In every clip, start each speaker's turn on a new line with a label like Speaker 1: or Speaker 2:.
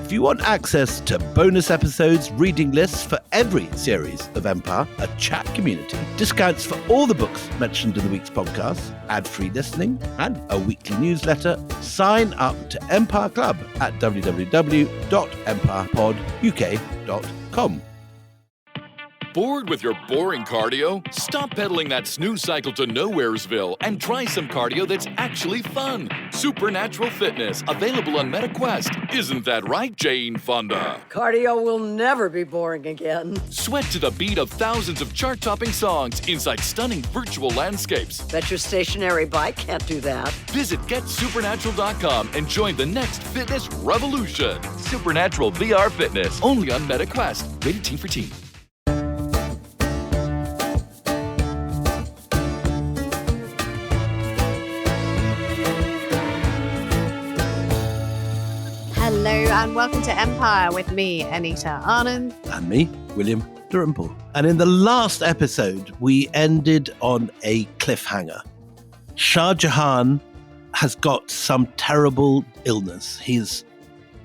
Speaker 1: If you want access to bonus episodes, reading lists for every series of Empire, a chat community, discounts for all the books mentioned in the week's podcast, ad-free listening, and a weekly newsletter, sign up to Empire Club at www.empirepoduk.com.
Speaker 2: Bored with your boring cardio? Stop pedaling that snooze cycle to Nowheresville and try some cardio that's actually fun. Supernatural Fitness, available on MetaQuest. Isn't that right, Jane Fonda?
Speaker 3: Cardio will never be boring again.
Speaker 2: Sweat to the beat of thousands of chart-topping songs inside stunning virtual landscapes.
Speaker 3: Bet your stationary bike can't do that.
Speaker 2: Visit GetSupernatural.com and join the next fitness revolution. Supernatural VR Fitness, only on MetaQuest. Rated T for Teen.
Speaker 4: Hello and welcome to Empire with me, Anita Anand.
Speaker 1: And me, William Dalrymple. And in the last episode, we ended on a cliffhanger. Shah Jahan has got some terrible illness. He's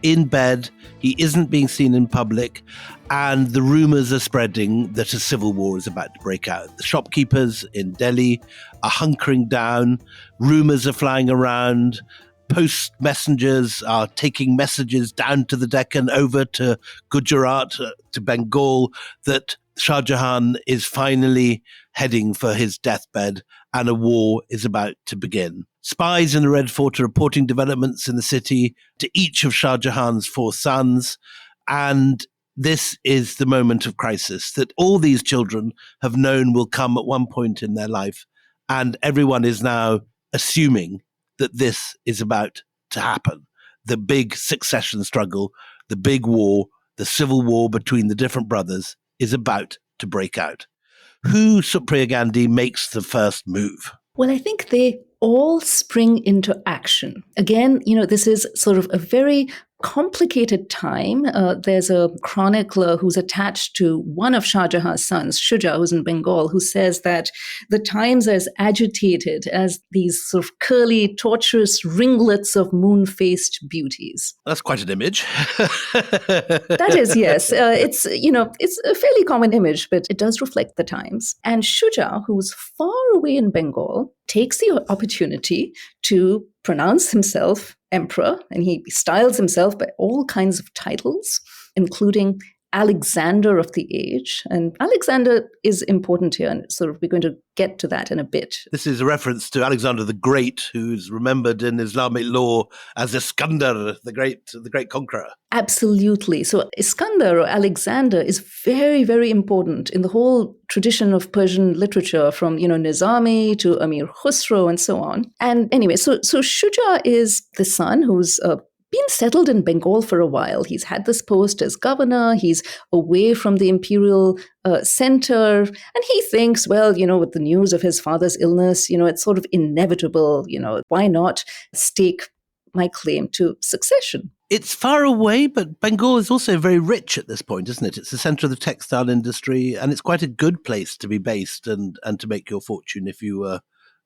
Speaker 1: in bed, he isn't being seen in public, and the rumours are spreading that a civil war is about to break out. The shopkeepers in Delhi are hunkering down, rumours are flying around, post messengers are taking messages down to the Deccan, over to Gujarat, to Bengal, that Shah Jahan is finally heading for his deathbed and a war is about to begin. Spies in the Red Fort are reporting developments in the city to each of Shah Jahan's 4 sons, and this is the moment of crisis that all these children have known will come at one point in their life, and everyone is now assuming that this is about to happen. The big succession struggle, the big war, the civil war between the different brothers is about to break out. Who, Supriya Gandhi, makes the first move?
Speaker 5: Well, I think they all spring into action. Again, this is sort of a very complicated time. There's a chronicler who's attached to one of Shah Jahan's sons, Shuja, who's in Bengal, who says that the times are as agitated as these sort of curly, tortuous ringlets of moon-faced beauties.
Speaker 1: That's quite an image.
Speaker 5: That is, yes. It's a fairly common image, but it does reflect the times. And Shuja, who's far away in Bengal, takes the opportunity to pronounce himself emperor, and he styles himself by all kinds of titles, including Alexander of the Age. And Alexander is important here, and sort of we're going to get to that in a bit.
Speaker 1: This is a reference to Alexander the Great, who's remembered in Islamic law as Iskandar, the great conqueror.
Speaker 5: Absolutely. So Iskandar or Alexander is very, very important in the whole tradition of Persian literature, from Nizami to Amir Khusro and so on. And anyway, so Shuja is the son who's been settled in Bengal for a while. He's had this post as governor. He's away from the imperial center. And he thinks, well, with the news of his father's illness, it's sort of inevitable. Why not stake my claim to succession?
Speaker 1: It's far away, but Bengal is also very rich at this point, isn't it? It's the center of the textile industry, and it's quite a good place to be based and to make your fortune if you were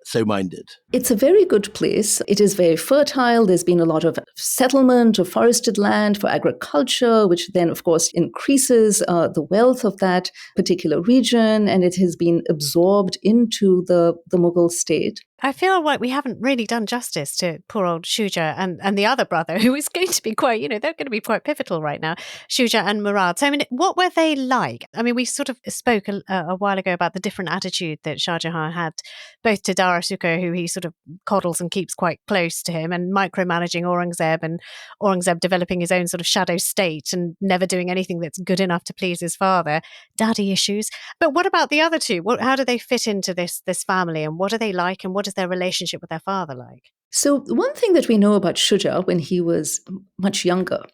Speaker 1: so minded.
Speaker 5: It's a very good place. It is very fertile. There's been a lot of settlement of forested land for agriculture, which then, of course, increases the wealth of that particular region, and it has been absorbed into the Mughal state.
Speaker 4: I feel like we haven't really done justice to poor old Shuja and the other brother, who is going to be quite, they're going to be quite pivotal right now, Shuja and Murad. So, what were they like? We sort of spoke a while ago about the different attitude that Shah Jahan had, both to Dara Shukoh, who he sort of coddles and keeps quite close to him, and micromanaging Aurangzeb, and Aurangzeb developing his own sort of shadow state and never doing anything that's good enough to please his father. Daddy issues. But what about the other two? How do they fit into this family, and what are they like, and what is their relationship with their father like?
Speaker 5: So one thing that we know about Shuja when he was much younger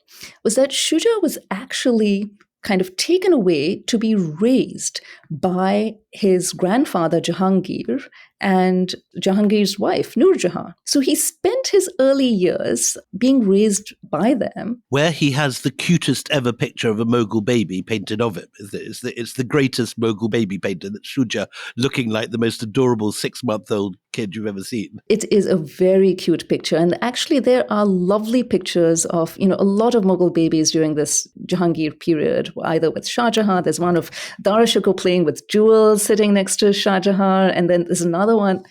Speaker 5: was that Shuja was actually kind of taken away to be raised by his grandfather Jahangir and Jahangir's wife Nur Jahan. So he spent his early years being raised by them.
Speaker 1: Where he has the cutest ever picture of a Mughal baby painted of him. It's the greatest Mughal baby painted, that's Shuja looking like the most adorable 6-month-old kid kid you've ever seen.
Speaker 5: It is a very cute picture. And actually, there are lovely pictures of, a lot of Mughal babies during this Jahangir period, either with Shah Jahan. There's one of Dara Shukoh playing with jewels sitting next to Shah Jahan. And then there's another one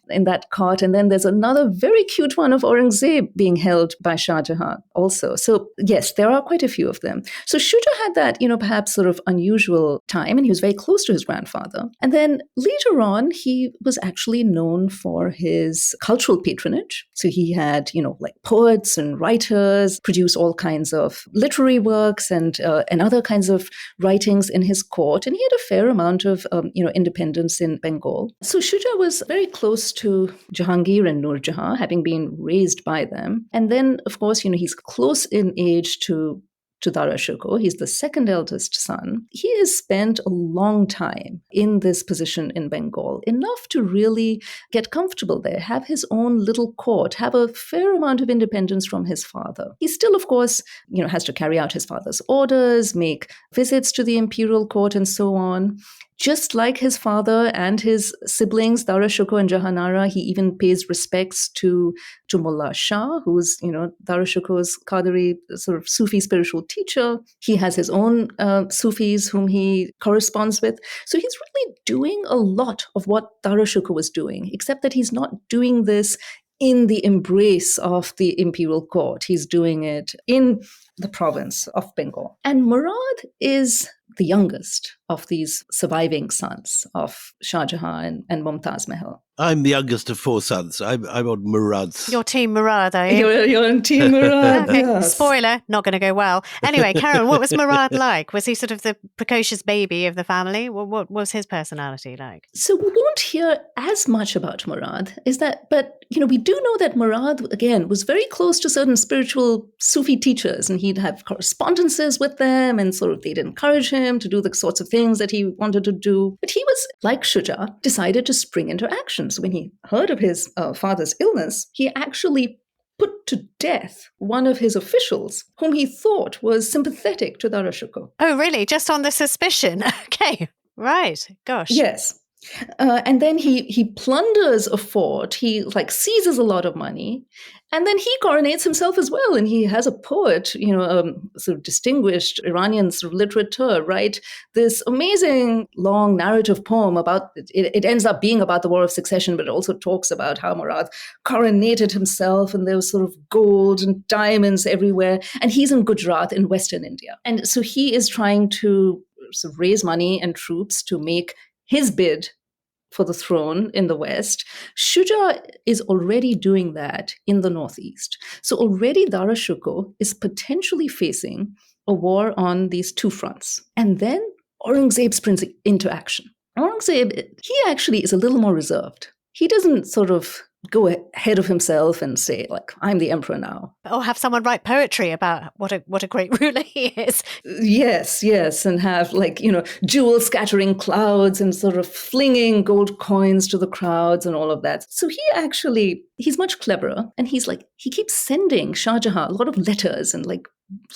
Speaker 5: in that cot. And then there's another very cute one of Aurangzeb being held by Shah Jahan also. So yes, there are quite a few of them. So Shuja had that, perhaps sort of unusual time, and he was very close to his grandfather. And then later on, he was actually known for his cultural patronage. So he had, like poets and writers produce all kinds of literary works and other kinds of writings in his court. And he had a fair amount of, independence in Bengal. So Shuja was very close to Jahangir and Nur Jahan, having been raised by them. And then, of course, he's close in age to Dara Shukoh. He's the second eldest son. He has spent a long time in this position in Bengal, enough to really get comfortable there, have his own little court, have a fair amount of independence from his father. He still, of course, has to carry out his father's orders, make visits to the imperial court and so on. Just like his father and his siblings, Dara Shukoh and Jahanara, he even pays respects to Mullah Shah, who's, Dara Shukoh's Qadri sort of Sufi spiritual teacher. He has his own Sufis whom he corresponds with. So he's really doing a lot of what Dara Shukoh was doing, except that he's not doing this in the embrace of the imperial court. He's doing it in the province of Bengal. And Murad is the youngest of these surviving sons of Shah Jahan and Mumtaz Mahal.
Speaker 1: I'm the youngest of four sons. I'm on Murad's.
Speaker 4: Your team Murad, are you?
Speaker 5: You're on team Murad.
Speaker 4: Okay.
Speaker 5: Yes.
Speaker 4: Spoiler, not going to go well. Anyway, Karen, what was Murad like? Was he sort of the precocious baby of the family? What was his personality like?
Speaker 5: So we won't hear as much about Murad, but we do know that Murad, again, was very close to certain spiritual Sufi teachers, and he'd have correspondences with them, and sort of they'd encourage him to do the sorts of things that he wanted to do. But he was, like Shuja, decided to spring into action. So when he heard of his father's illness, he actually put to death one of his officials whom he thought was sympathetic to Dara Shukoh.
Speaker 4: Oh, really? Just on the suspicion? Okay, right. Gosh.
Speaker 5: Yes. And then he plunders a fort. He seizes a lot of money, and then he coronates himself as well. And he has a poet, sort of distinguished Iranian sort of literature, write this amazing long narrative poem about it. It ends up being about the War of Succession, but it also talks about how Murad coronated himself, and there was sort of gold and diamonds everywhere. And he's in Gujarat in Western India, and so he is trying to sort of raise money and troops to make his bid for the throne in the West. Shuja is already doing that in the Northeast. So already Dara Shukoh is potentially facing a war on these two fronts. And then Aurangzeb springs into action. Aurangzeb, he actually is a little more reserved. He doesn't sort of go ahead of himself and say, I'm the emperor now.
Speaker 4: Or have someone write poetry about what a great ruler he is.
Speaker 5: Yes, and have jewel scattering clouds and sort of flinging gold coins to the crowds and all of that. So he's much cleverer, and he keeps sending Shah Jahan a lot of letters and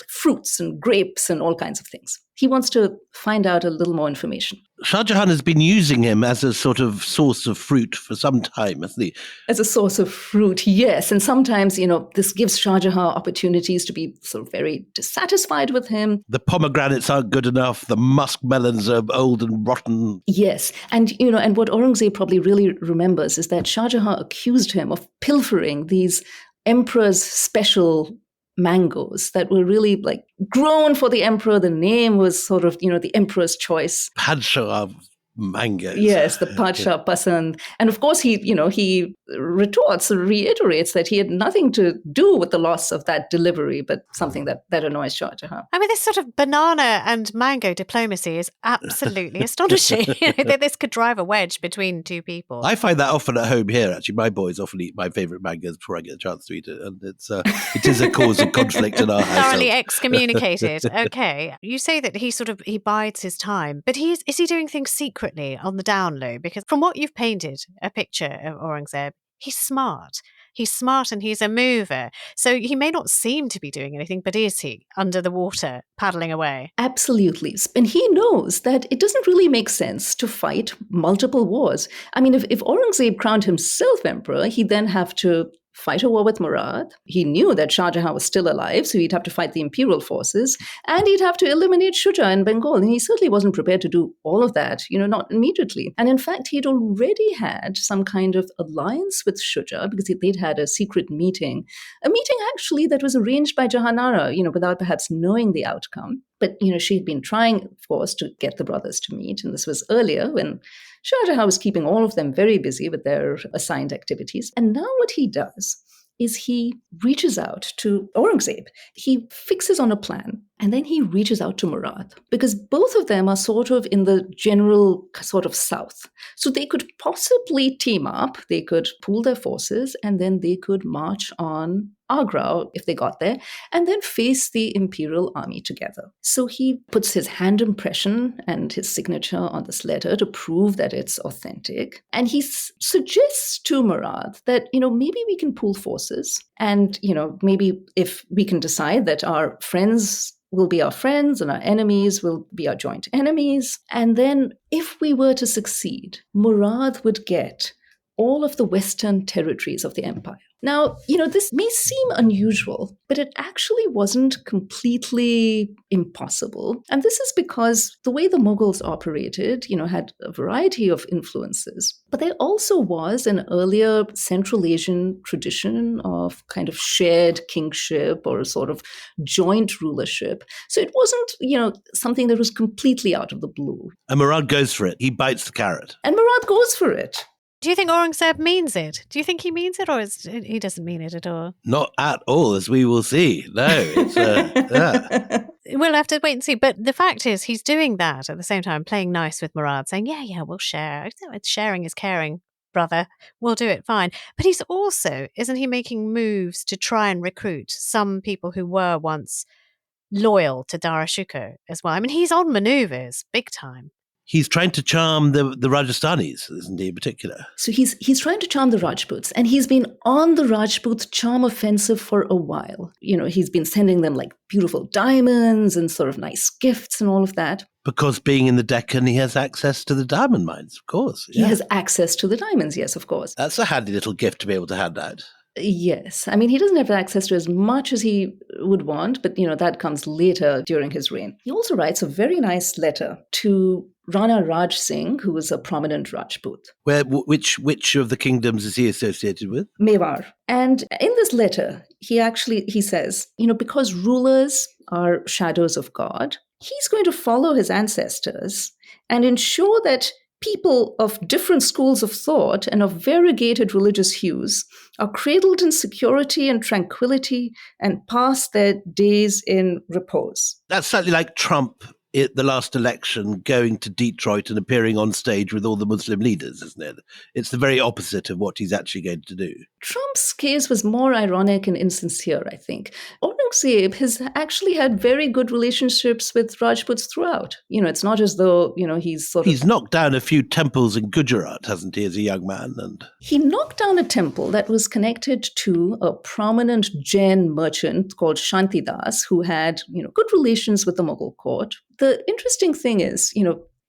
Speaker 5: fruits and grapes and all kinds of things. He wants to find out a little more information.
Speaker 1: Shah Jahan has been using him as a sort of source of fruit for some time, hasn't he?
Speaker 5: As a source of fruit, yes. And sometimes, this gives Shah Jahan opportunities to be sort of very dissatisfied with him.
Speaker 1: The pomegranates aren't good enough. The muskmelons are old and rotten.
Speaker 5: Yes. And, and what Aurangzeb probably really remembers is that Shah Jahan accused him of pilfering these emperor's special mangoes that were really grown for the emperor. The name was sort of, the emperor's choice.
Speaker 1: Padshah mangoes.
Speaker 5: Yes, the Padshah Pasand. And of course, he retorts or reiterates that he had nothing to do with the loss of that delivery, but something that annoys Shah Jahan.
Speaker 4: I mean, this sort of banana and mango diplomacy is absolutely astonishing. That this could drive a wedge between two people.
Speaker 1: I find that often at home here, actually. My boys often eat my favourite mangoes before I get a chance to eat it. And it is a cause of conflict in our household.
Speaker 4: Thoroughly excommunicated. Okay. You say that he bides his time, but is he doing things secretly on the down low? Because from what you've painted a picture of Aurangzeb, he's smart. He's smart and he's a mover. So he may not seem to be doing anything, but is he under the water, paddling away?
Speaker 5: Absolutely. And he knows that it doesn't really make sense to fight multiple wars. I mean, if Aurangzeb crowned himself emperor, he'd then have to fight a war with Murad. He knew that Shah Jahan was still alive, so he'd have to fight the imperial forces, and he'd have to eliminate Shuja in Bengal. And he certainly wasn't prepared to do all of that, not immediately. And in fact, he'd already had some kind of alliance with Shuja because they'd had a secret meeting, a meeting actually that was arranged by Jahanara, without perhaps knowing the outcome. But, she had been trying, of course, to get the brothers to meet. And this was earlier when Shah Jahan was keeping all of them very busy with their assigned activities. And now what he does is he reaches out to Aurangzeb. He fixes on a plan, and then he reaches out to Murad, because both of them are sort of in the general sort of south. So they could possibly team up, they could pool their forces, and then they could march on Agra if they got there, and then face the imperial army together. So he puts his hand impression and his signature on this letter to prove that it's authentic. And he suggests to Murad that, maybe we can pool forces. And, maybe if we can decide that our friends will be our friends and our enemies will be our joint enemies. And then if we were to succeed, Murad would get all of the western territories of the empire. Now, this may seem unusual, but it actually wasn't completely impossible. And this is because the way the Mughals operated, had a variety of influences. But there also was an earlier Central Asian tradition of kind of shared kingship or a sort of joint rulership. So it wasn't, something that was completely out of the blue.
Speaker 1: And Murad goes for it. He bites the carrot.
Speaker 5: And Murad goes for it.
Speaker 4: Do you think Aurangzeb means it? Do you think he means it, or he doesn't mean it at all?
Speaker 1: Not at all, as we will see. No, it's yeah.
Speaker 4: We'll have to wait and see. But the fact is, he's doing that at the same time, playing nice with Murad, saying, yeah, we'll share. Sharing is caring, brother. We'll do it fine. But he's also, isn't he making moves to try and recruit some people who were once loyal to Dara Shukoh as well? I mean, he's on maneuvers, big time.
Speaker 1: He's trying to charm the Rajasthanis, isn't he, in particular?
Speaker 5: So he's trying to charm the Rajputs, and he's been on the Rajput charm offensive for a while. He's been sending them like beautiful diamonds and sort of nice gifts and all of that.
Speaker 1: Because being in the Deccan, he has access to the diamond mines, of course.
Speaker 5: Yeah. He has access to the diamonds, yes, of course.
Speaker 1: That's a handy little gift to be able to hand out.
Speaker 5: Yes. I mean, he doesn't have access to as much as he would want, but, that comes later during his reign. He also writes a very nice letter to Rana Raj Singh, who was a prominent Rajput.
Speaker 1: Which of the kingdoms is he associated with?
Speaker 5: Mewar. And in this letter, he says, because rulers are shadows of God, he's going to follow his ancestors and ensure that people of different schools of thought and of variegated religious hues are cradled in security and tranquility and pass their days in repose.
Speaker 1: That's slightly like Trump at the last election going to Detroit and appearing on stage with all the Muslim leaders, isn't it? It's the very opposite of what he's actually going to do.
Speaker 5: Trump's case was more ironic and insincere, I think. Aurangzeb has actually had very good relationships with Rajputs throughout. It's not as though, he's
Speaker 1: knocked down a few temples in Gujarat, hasn't he, as a young man? And
Speaker 5: he knocked down a temple that was connected to a prominent Jain merchant called Shantidas, who had, good relations with the Mughal court. The interesting thing is,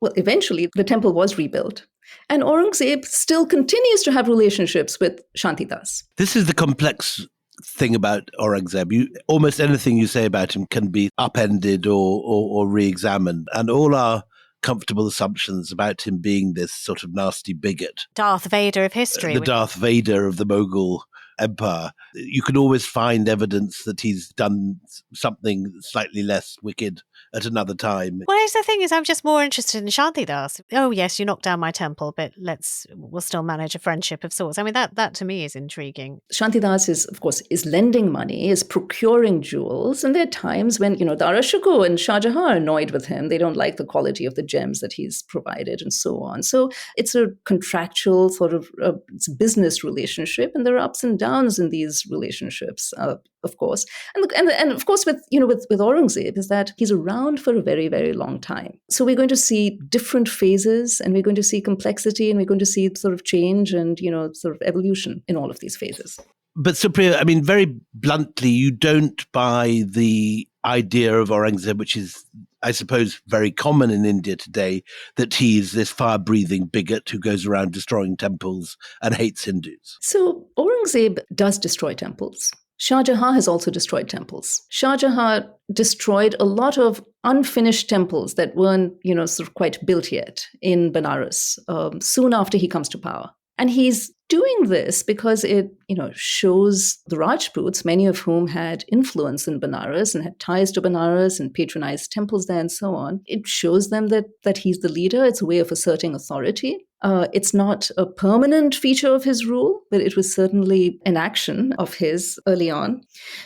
Speaker 5: eventually the temple was rebuilt. And Aurangzeb still continues to have relationships with Shantidas.
Speaker 1: This is the complex thing about Aurangzeb. Almost anything you say about him can be upended or re-examined. And all our comfortable assumptions about him being this sort of nasty bigot.
Speaker 4: Darth Vader of history.
Speaker 1: The Darth Vader of the Mughal Empire. You can always find evidence that he's done something slightly less wicked at another time.
Speaker 4: Well, the thing is, I'm just more interested in Shantidas. Oh, yes, you knocked down my temple, but we'll still manage a friendship of sorts. I mean, that to me is intriguing.
Speaker 5: Shantidas is lending money, is procuring jewels, and there are times when, Dara Shukoh and Shah Jahan are annoyed with him. They don't like the quality of the gems that he's provided and so on. So it's a contractual sort of it's a business relationship, and there are ups and downs in these relationships, of course. And of course, with Aurangzeb is that he's around for a very, very long time. So we're going to see different phases, and we're going to see complexity, and we're going to see sort of change and, sort of evolution in all of these phases.
Speaker 1: But Supriya, I mean, very bluntly, you don't buy the idea of Aurangzeb, which is, I suppose, very common in India today, that he is this fire-breathing bigot who goes around destroying temples and hates Hindus.
Speaker 5: So Aurangzeb does destroy temples. Shah Jahan has also destroyed temples. Shah Jahan destroyed a lot of unfinished temples that weren't, sort of quite built yet in Benares soon after he comes to power. And he's doing this because it, shows the Rajputs, many of whom had influence in Benares and had ties to Benares and patronized temples there and so on. It shows them that he's the leader. It's a way of asserting authority. It's not a permanent feature of his rule, but it was certainly an action of his early on.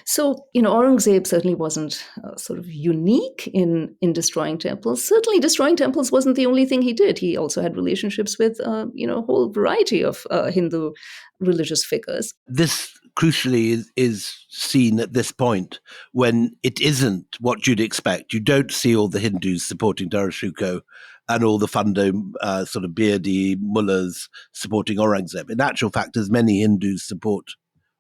Speaker 5: So, Aurangzeb certainly wasn't sort of unique in destroying temples. Certainly destroying temples wasn't the only thing he did. He also had relationships with, a whole variety of Hindu religious figures.
Speaker 1: This crucially is seen at this point when it isn't what you'd expect. You don't see all the Hindus supporting Dara Shukoh and all the fundo sort of beardy mullahs supporting Aurangzeb. In actual fact, as many Hindus support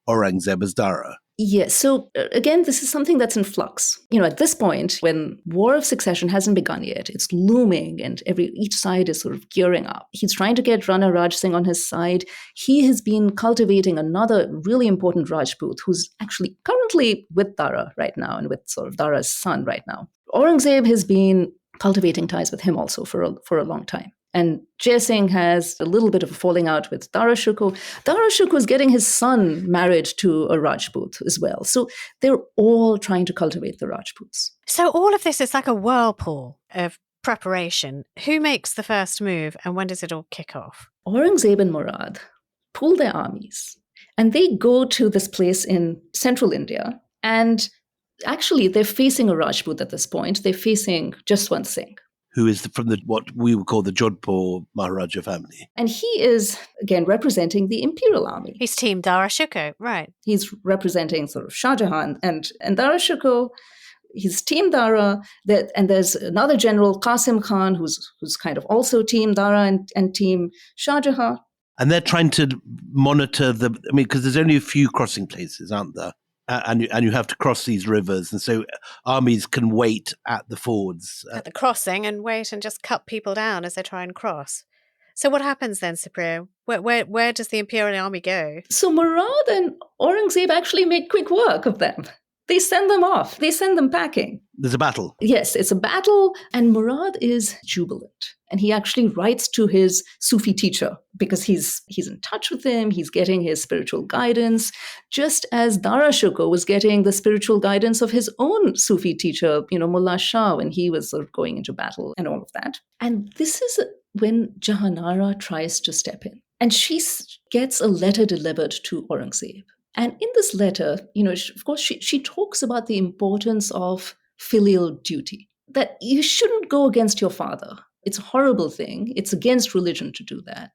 Speaker 1: Aurangzeb as Dara.
Speaker 5: Yes. So again, this is something that's in flux. At this point, when War of Succession hasn't begun yet, it's looming and each side is sort of gearing up. He's trying to get Rana Raj Singh on his side. He has been cultivating another really important Rajput who's actually currently with Dara right now and with sort of Dara's son right now. Aurangzeb has been cultivating ties with him also for a long time. And Jai Singh has a little bit of a falling out with Dara Shukoh. Dara Shukoh is getting his son married to a Rajput as well. So they're all trying to cultivate the Rajputs.
Speaker 4: So all of this is like a whirlpool of preparation. Who makes the first move and when does it all kick off?
Speaker 5: Aurangzeb and Murad pool their armies and they go to this place in central India. And actually, they're facing a Rajput at this point. They're facing Jaswant Singh,
Speaker 1: who is from what we would call the Jodhpur Maharaja family.
Speaker 5: And he is, again, representing the imperial army.
Speaker 4: He's Team Dara Shukoh, right.
Speaker 5: He's representing sort of Shah Jahan and Dara Shukoh. He's Team Dara. And there's another general, Qasim Khan, who's kind of also Team Dara and Team Shah Jahan.
Speaker 1: And they're trying to monitor because there's only a few crossing places, aren't there? And you have to cross these rivers. And so armies can wait at the fords.
Speaker 4: At the crossing and wait and just cut people down as they try and cross. So what happens then, Supriya? Where does the imperial army go?
Speaker 5: So Murad and Aurangzeb actually make quick work of them. They send them off. They send them packing.
Speaker 1: There's a battle.
Speaker 5: Yes, it's a battle. And Murad is jubilant. And he actually writes to his Sufi teacher because he's in touch with him. He's getting his spiritual guidance, just as Dara Shukoh was getting the spiritual guidance of his own Sufi teacher, Mullah Shah, when he was sort of going into battle and all of that. And this is when Jahanara tries to step in. And she gets a letter delivered to Aurangzeb. And in this letter, of course, she talks about the importance of filial duty, that you shouldn't go against your father. It's a horrible thing. It's against religion to do that.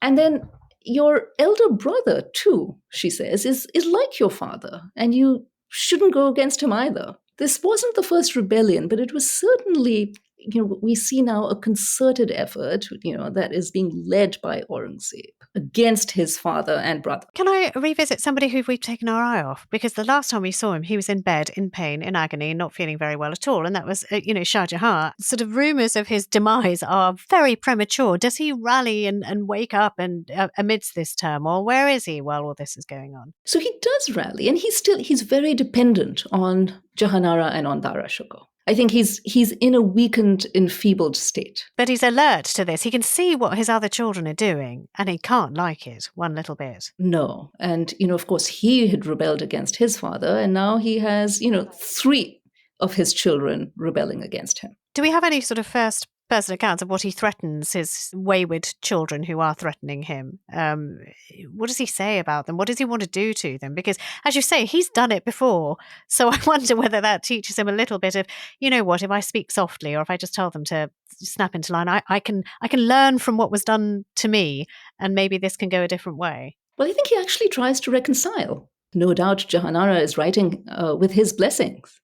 Speaker 5: And then your elder brother, too, she says, is like your father, and you shouldn't go against him either. This wasn't the first rebellion, but it was certainly, we see now a concerted effort, that is being led by Aurangzeb against his father and brother.
Speaker 4: Can I revisit somebody who we've taken our eye off? Because the last time we saw him, he was in bed, in pain, in agony, not feeling very well at all. And that was, Shah Jahan. Sort of rumours of his demise are very premature. Does he rally and wake up and amidst this turmoil? Where is he while all this is going on?
Speaker 5: So he does rally, and he's very dependent on Jahanara and on Dara Shukoh. I think he's in a weakened, enfeebled state.
Speaker 4: But he's alert to this. He can see what his other children are doing, and he can't like it one little bit.
Speaker 5: No. And, of course, he had rebelled against his father, and now he has, 3 of his children rebelling against him.
Speaker 4: Do we have any sort of first-person accounts of what he threatens his wayward children who are threatening him? What does he say about them? What does he want to do to them? Because, as you say, he's done it before. So I wonder whether that teaches him a little bit of, if I speak softly or if I just tell them to snap into line, I can learn from what was done to me, and maybe this can go a different way.
Speaker 5: Well, I think he actually tries to reconcile. No doubt Jahanara is writing with his blessings.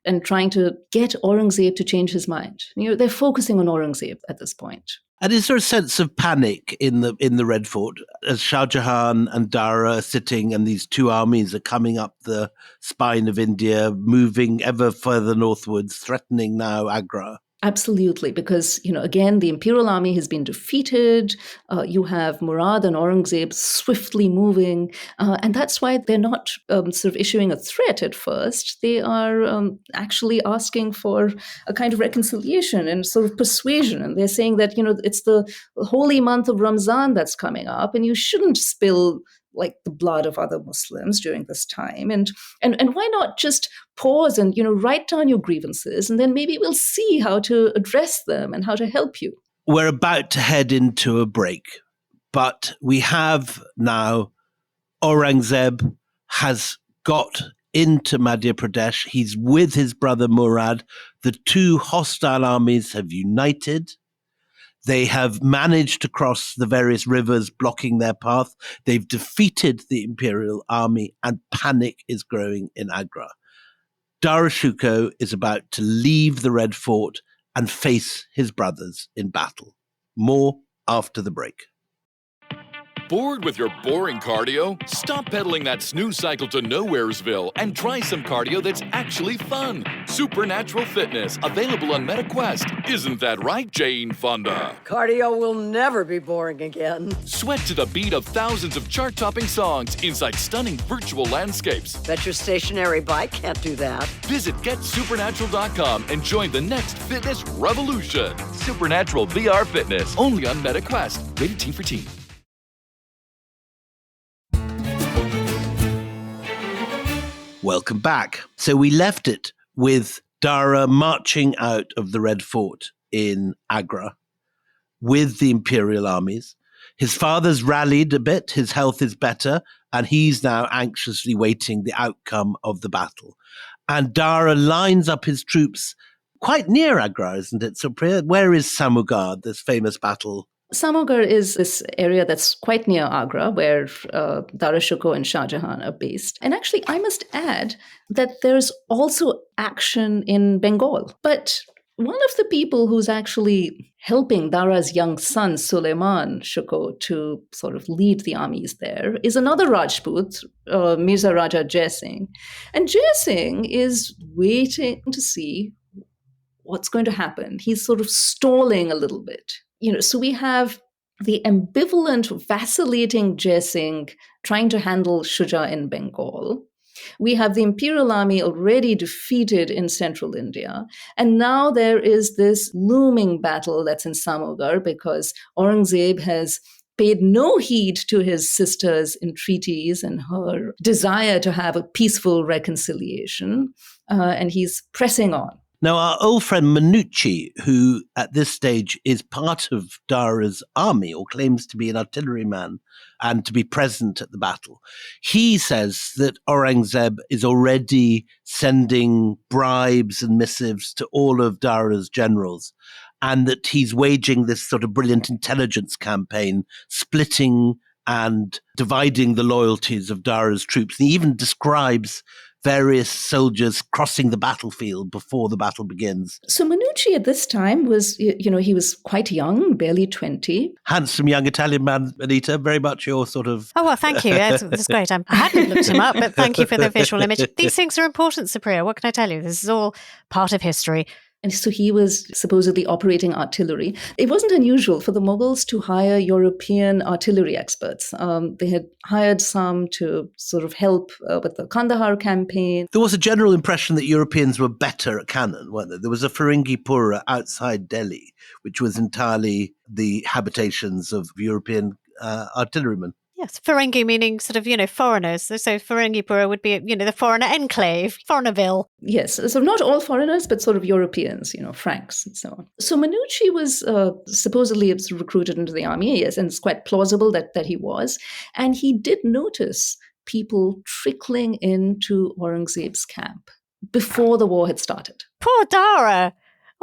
Speaker 5: and trying to get Aurangzeb to change his mind. They're focusing on Aurangzeb at this point.
Speaker 1: And is there a sense of panic in the Red Fort as Shah Jahan and Dara are sitting and these two armies are coming up the spine of India, moving ever further northwards, threatening now Agra?
Speaker 5: Absolutely, because, again, the imperial army has been defeated. You have Murad and Aurangzeb swiftly moving. And that's why they're not sort of issuing a threat at first. They are actually asking for a kind of reconciliation and sort of persuasion. And they're saying that, it's the holy month of Ramzan that's coming up, and you shouldn't spill like the blood of other Muslims during this time. And why not just pause and, write down your grievances, and then maybe we'll see how to address them and how to help you.
Speaker 1: We're about to head into a break, but we have now Aurangzeb has got into Madhya Pradesh. He's with his brother Murad. The two hostile armies have united. They have managed to cross the various rivers blocking their path. They've defeated the imperial army, and panic is growing in Agra. Dara Shukoh is about to leave the Red Fort and face his brothers in battle. More after the break.
Speaker 2: Bored with your boring cardio? Stop pedaling that snooze cycle to Nowheresville and try some cardio that's actually fun. Supernatural fitness, available on MetaQuest. Isn't that right, Jane Fonda?
Speaker 3: Cardio will never be boring again.
Speaker 2: Sweat to the beat of thousands of chart-topping songs inside stunning virtual landscapes.
Speaker 3: Bet your stationary bike can't do that.
Speaker 2: Visit GetSupernatural.com and join the next fitness revolution. Supernatural VR Fitness, only on MetaQuest. Rated Teen for Teen.
Speaker 1: Welcome back. So we left it with Dara marching out of the Red Fort in Agra with the imperial armies. His father's rallied a bit, his health is better, and he's now anxiously waiting the outcome of the battle. And Dara lines up his troops quite near Agra, isn't it, Supriya? Where is Samugarh, this famous battle?
Speaker 5: Samugarh is this area that's quite near Agra, where Dara Shukoh and Shah Jahan are based. And actually, I must add that there's also action in Bengal. But one of the people who's actually helping Dara's young son, Suleiman Shukoh, to sort of lead the armies there is another Rajput, Mirza Raja Jai Singh. And Jai Singh is waiting to see what's going to happen. He's sort of stalling a little bit. So we have the ambivalent, vacillating Jai Singh trying to handle Shuja in Bengal. We have the imperial army already defeated in central India. And now there is this looming battle that's in Samugarh because Aurangzeb has paid no heed to his sister's entreaties and her desire to have a peaceful reconciliation. And he's pressing on.
Speaker 1: Now, our old friend Minucci, who at this stage is part of Dara's army or claims to be an artilleryman and to be present at the battle, he says that Aurangzeb is already sending bribes and missives to all of Dara's generals, and that he's waging this sort of brilliant intelligence campaign, splitting and dividing the loyalties of Dara's troops. And he even describes various soldiers crossing the battlefield before the battle begins.
Speaker 5: So Minucci at this time was, he was quite young, barely 20.
Speaker 1: Handsome young Italian man, Anita, very much your sort of...
Speaker 4: Oh, well, thank you. That's great. I hadn't looked him up, but thank you for the visual image. These things are important, Supriya. What can I tell you? This is all part of history.
Speaker 5: And so he was supposedly operating artillery. It wasn't unusual for the Mughals to hire European artillery experts. They had hired some to sort of help with the Kandahar campaign.
Speaker 1: There was a general impression that Europeans were better at cannon, weren't there? There was a Firangipura outside Delhi, which was entirely the habitations of European artillerymen.
Speaker 4: Yes, Ferengi meaning sort of, foreigners. So Ferengipura would be, the foreigner enclave, foreignerville.
Speaker 5: Yes, so not all foreigners, but sort of Europeans, Franks and so on. So Minucci was supposedly recruited into the army, yes, and it's quite plausible that he was. And he did notice people trickling into Aurangzeb's camp before the war had started.
Speaker 4: Poor Dara.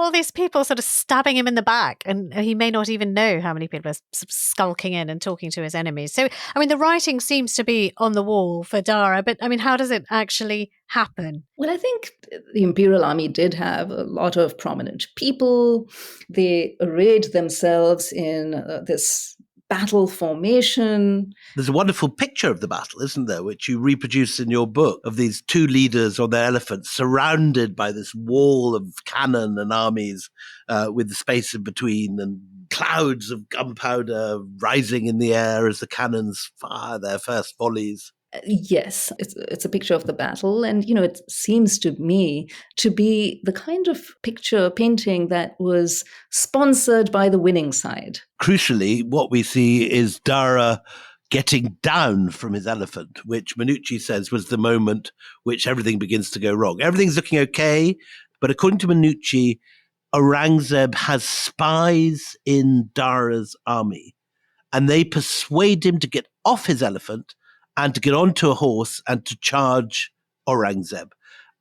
Speaker 4: all these people sort of stabbing him in the back, and he may not even know how many people are sort of skulking in and talking to his enemies. So, I mean, the writing seems to be on the wall for Dara, but I mean, how does it actually happen?
Speaker 5: Well, I think the imperial army did have a lot of prominent people. They arrayed themselves in this battle formation.
Speaker 1: There's a wonderful picture of the battle, isn't there, which you reproduce in your book, of these two leaders on their elephants surrounded by this wall of cannon and armies with the space in between and clouds of gunpowder rising in the air as the cannons fire their first volleys.
Speaker 5: Yes, it's a picture of the battle. And, it seems to me to be the kind of picture painting that was sponsored by the winning side.
Speaker 1: Crucially, what we see is Dara getting down from his elephant, which Minucci says was the moment which everything begins to go wrong. Everything's looking okay, but according to Minucci, Aurangzeb has spies in Dara's army, and they persuade him to get off his elephant and to get onto a horse and to charge Aurangzeb.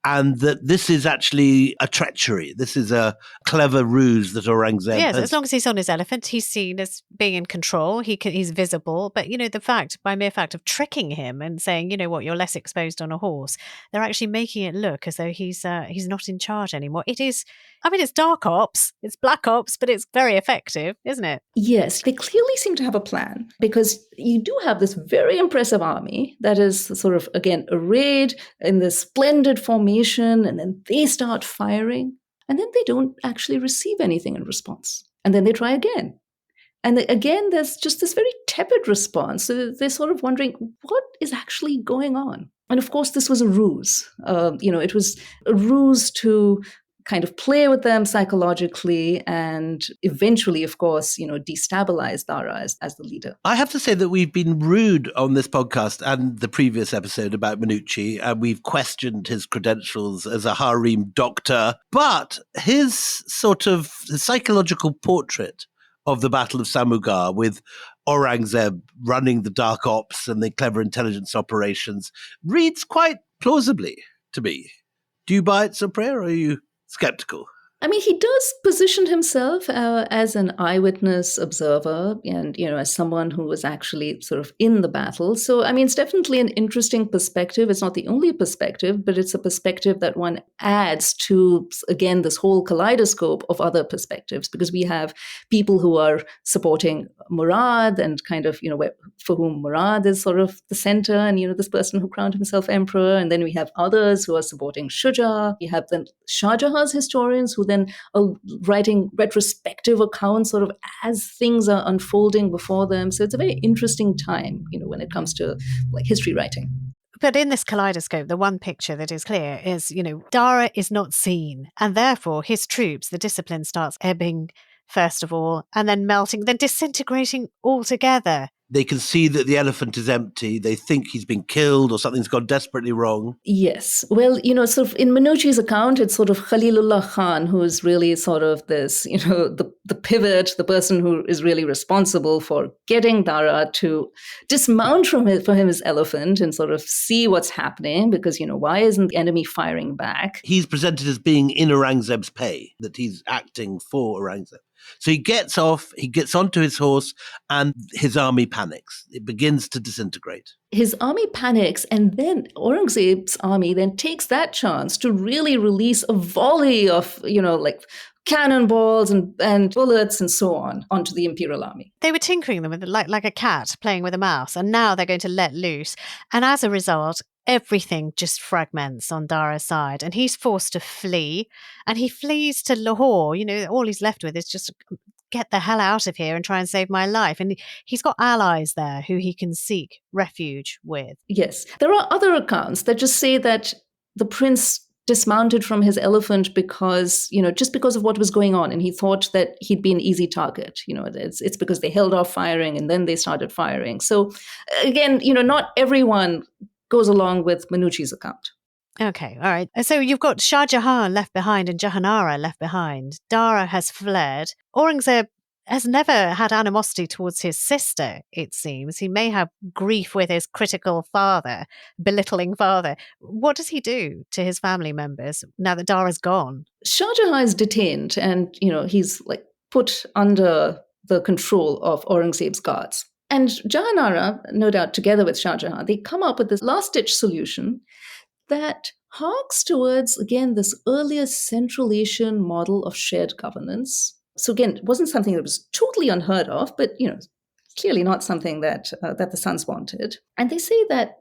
Speaker 1: And that this is actually a treachery. This is a clever ruse that Aurangzeb
Speaker 4: Yes,
Speaker 1: has.
Speaker 4: as long as he's on his elephant, he's seen as being in control. He's visible. But, by mere fact of tricking him and saying, you're less exposed on a horse, they're actually making it look as though he's not in charge anymore. It's dark ops, it's black ops, but it's very effective, isn't it?
Speaker 5: Yes, they clearly seem to have a plan, because you do have this very impressive army that is sort of, again, arrayed in this splendid formation, and then they start firing, and then they don't actually receive anything in response. And then they try again. And again, there's just this very tepid response. So they're sort of wondering, what is actually going on? And of course, this was a ruse. It was a ruse to kind of play with them psychologically and eventually, of course, destabilize Dara as the leader.
Speaker 1: I have to say that we've been rude on this podcast and the previous episode about Minucci, and we've questioned his credentials as a harem doctor, but his sort of psychological portrait of the Battle of Samugarh, with Aurangzeb running the dark ops and the clever intelligence operations, reads quite plausibly to me. Do you buy it, Supriya, or are you skeptical?
Speaker 5: I mean, he does position himself as an eyewitness observer and, as someone who was actually sort of in the battle. So, I mean, it's definitely an interesting perspective. It's not the only perspective, but it's a perspective that one adds to, again, this whole kaleidoscope of other perspectives, because we have people who are supporting Murad and kind of, for whom Murad is sort of the center and, this person who crowned himself emperor. And then we have others who are supporting Shuja. We have then Shah Jahan's historians who then are writing retrospective accounts sort of as things are unfolding before them. So it's a very interesting time, when it comes to like history writing.
Speaker 4: But in this kaleidoscope, the one picture that is clear is, Dara is not seen, and therefore his troops, the discipline starts ebbing first of all, and then melting, then disintegrating altogether.
Speaker 1: They can see that the elephant is empty. They think he's been killed or something's gone desperately wrong.
Speaker 5: Yes. Well, sort of in Minucci's account, it's sort of Khalilullah Khan who is really sort of this, the pivot, the person who is really responsible for getting Dara to dismount for him his elephant and sort of see what's happening, because, why isn't the enemy firing back?
Speaker 1: He's presented as being in Aurangzeb's pay, that he's acting for Aurangzeb. So he gets off, he gets onto his horse, and his army panics. It begins to disintegrate.
Speaker 5: His army panics, and then Aurangzeb's army then takes that chance to really release a volley of, like cannonballs and bullets and so on onto the imperial army.
Speaker 4: They were tinkering them with like a cat playing with a mouse, and now they're going to let loose. And as a result, everything just fragments on Dara's side, and he's forced to flee, and he flees to Lahore. All he's left with is just get the hell out of here and try and save my life. And he's got allies there who he can seek refuge with.
Speaker 5: Yes. There are other accounts that just say that the prince dismounted from his elephant because, just because of what was going on. And he thought that he'd be an easy target. It's because they held off firing and then they started firing. So again, not everyone goes along with Minucci's account.
Speaker 4: Okay, all right. So you've got Shah Jahan left behind and Jahanara left behind. Dara has fled. Aurangzeb has never had animosity towards his sister, it seems. He may have grief with his critical father, belittling father. What does he do to his family members now that Dara's gone?
Speaker 5: Shah Jahan is detained and, he's like put under the control of Aurangzeb's guards. And Jahanara, no doubt together with Shah Jahan, they come up with this last-ditch solution that harks towards, again, this earlier Central Asian model of shared governance. So again, it wasn't something that was totally unheard of, but, clearly not something that the sons wanted. And they say that,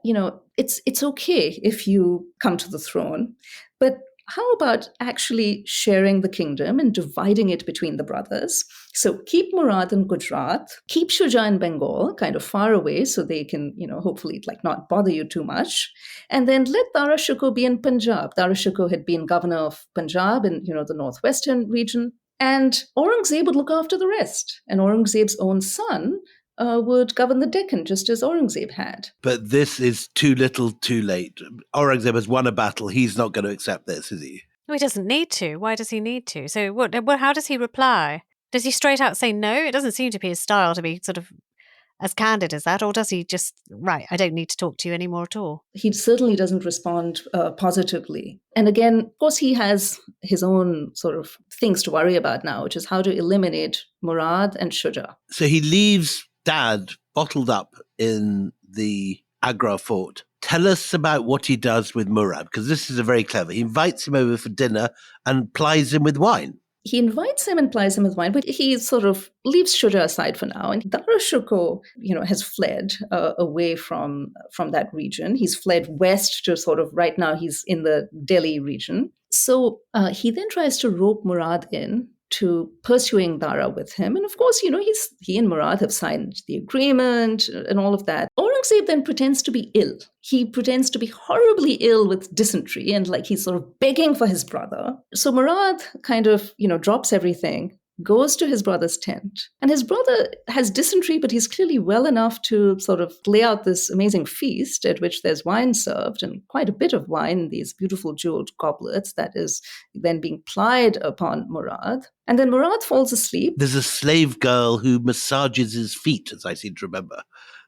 Speaker 5: it's okay if you come to the throne, but how about actually sharing the kingdom and dividing it between the brothers? So keep Murad in Gujarat, keep Shuja in Bengal, kind of far away, so they can, hopefully not bother you too much. And then let Dara Shukoh be in Punjab. Dara Shukoh had been governor of Punjab in, the northwestern region. And Aurangzeb would look after the rest. And Aurangzeb's own son would govern the Deccan, just as Aurangzeb had.
Speaker 1: But this is too little, too late. Aurangzeb has won a battle. He's not going to accept this, is he?
Speaker 4: No, he doesn't need to. Why does he need to? So how does he reply? Does he straight out say no? It doesn't seem to be his style to be sort of as candid as that. Or does he just, right, I don't need to talk to you anymore at all?
Speaker 5: He certainly doesn't respond positively. And again, of course, he has his own sort of things to worry about now, which is how to eliminate Murad and Shuja.
Speaker 1: So he leaves Dad bottled up in the Agra fort. Tell us about what he does with Murad, because this is a very clever. He invites him over for dinner and plies him with wine.
Speaker 5: He invites him and plies him with wine, but he sort of leaves Shuja aside for now. And Dara Shukoh, has fled away from that region. He's fled west to sort of, right now he's in the Delhi region. So he then tries to rope Murad in to pursuing Dara with him. And of course, he and Murad have signed the agreement and all of that. Aurangzeb then pretends to be ill. He pretends to be horribly ill with dysentery and he's sort of begging for his brother. So Murad kind of, drops everything, goes to his brother's tent. And his brother has dysentery, but he's clearly well enough to sort of lay out this amazing feast at which there's wine served, and quite a bit of wine, these beautiful jeweled goblets that is then being plied upon Murad. And then Murad falls asleep.
Speaker 1: There's a slave girl who massages his feet, as I seem to remember.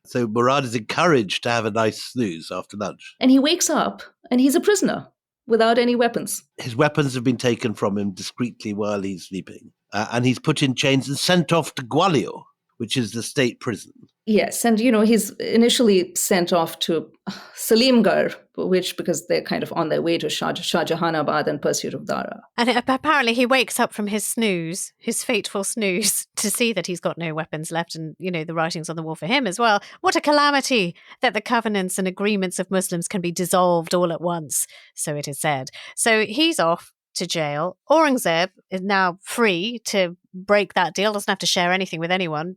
Speaker 1: So Murad is encouraged to have a nice snooze after lunch.
Speaker 5: And he wakes up and he's a prisoner without any weapons.
Speaker 1: His weapons have been taken from him discreetly while he's sleeping. And he's put in chains and sent off to Gwalior, which is the state prison.
Speaker 5: Yes, and he's initially sent off to Salimgarh, because they're kind of on their way to Shah Jahanabad in pursuit of Dara.
Speaker 4: And apparently he wakes up from his snooze, his fateful snooze, to see that he's got no weapons left and, the writing's on the wall for him as well. What a calamity that the covenants and agreements of Muslims can be dissolved all at once, so it is said. So he's off to jail. Aurangzeb is now free to break that deal, doesn't have to share anything with anyone.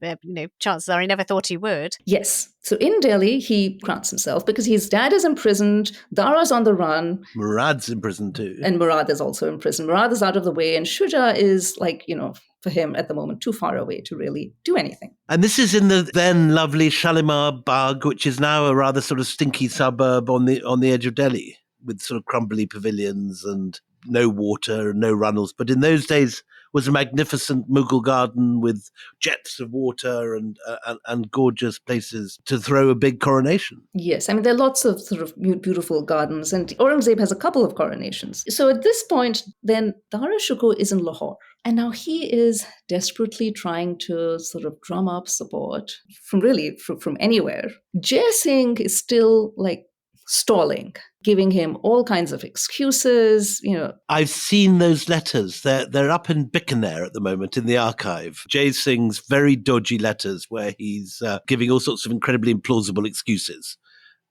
Speaker 4: Chances are he never thought he would.
Speaker 5: Yes. So in Delhi, he grants himself because his dad is imprisoned, Dara's on the run.
Speaker 1: Murad's in prison too.
Speaker 5: And Murad is also in prison. Murad is out of the way, and Shuja is for him at the moment, too far away to really do anything.
Speaker 1: And this is in the then lovely Shalimar Bagh, which is now a rather sort of stinky suburb on the edge of Delhi, with sort of crumbly pavilions and no water and no runnels. But in those days was a magnificent Mughal garden with jets of water and gorgeous places to throw a big coronation.
Speaker 5: Yes, I mean, there are lots of sort of beautiful gardens, and Aurangzeb has a couple of coronations. So at this point, then Dara Shukoh is in Lahore. And now he is desperately trying to sort of drum up support from anywhere. Jai Singh is still stalling, giving him all kinds of excuses,
Speaker 1: I've seen those letters. They're up in Bikaner at the moment in the archive. Jai Singh's very dodgy letters where he's giving all sorts of incredibly implausible excuses,